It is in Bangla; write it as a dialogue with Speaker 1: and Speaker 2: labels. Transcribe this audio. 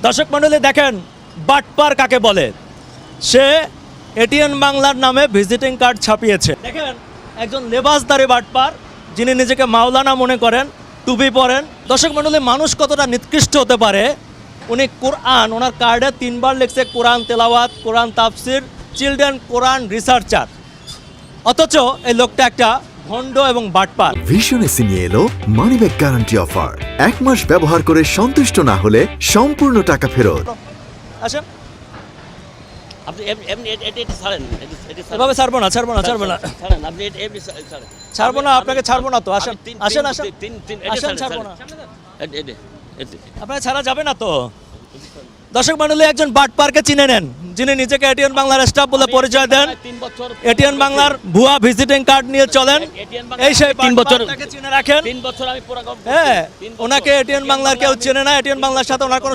Speaker 1: দর্শক মণ্ডলী দেখেন বাটপার কাকে বলে। সে এটিএন বাংলার নামে ভিজিটিং কার্ড ছাপিয়েছে। দেখেন একজন লেবাসদারি বাটপার, যিনি নিজেকে মাওলানা মনে করেন, টুপি পরেন। দর্শক মণ্ডলী, মানুষ কতটা নিকৃষ্ট হতে পারে। উনি কোরআন, ওনার কার্ডে 3 বার লিখছে কোরআন তেলাওয়াত, কোরআন তাফসির, চিলড্রেন কোরআন রিসার্চার, অথচ এই লোকটা একটা ভণ্ড এবং বাটপার।
Speaker 2: ভিশন এসে নিয়ে এলো মানি ব্যাক গ্যারান্টি অফার। 1 মাস ব্যবহার করে সন্তুষ্ট না হলে সম্পূর্ণ টাকা ফেরত।
Speaker 1: আচ্ছা,
Speaker 3: আপনি এমনি এটা ছাড়েন,
Speaker 1: এভাবে ছাড়বো না, ছাড়বো না, ছাড়বো না,
Speaker 3: ছাড়েন, আপনি এমনি ছাড়েন,
Speaker 1: ছাড়বো না, আপনাকে ছাড়বো না তো। আসেন আসেন আসেন আসেন, ছাড়বো না, আপনাকে ছাড়া যাবে না তো। দর্শক মণ্ডলী, একজন বাটপারকে চিনে নেন, যিনি নিজেকে এটিএন বাংলার স্টাফ বলে পরিচয় দেন, এটিএন বাংলার ভুয়া ভিজিটিং কার্ড নিয়ে চলেন। এই সেই
Speaker 3: 3 বছর
Speaker 1: চিনে রাখেন।
Speaker 3: 3 বছর আমি পুরো
Speaker 1: হ্যাঁ, ওনাকে এটিএন বাংলার কেউ চেনে না, এটিএন বাংলার সাথে ওনার কোনো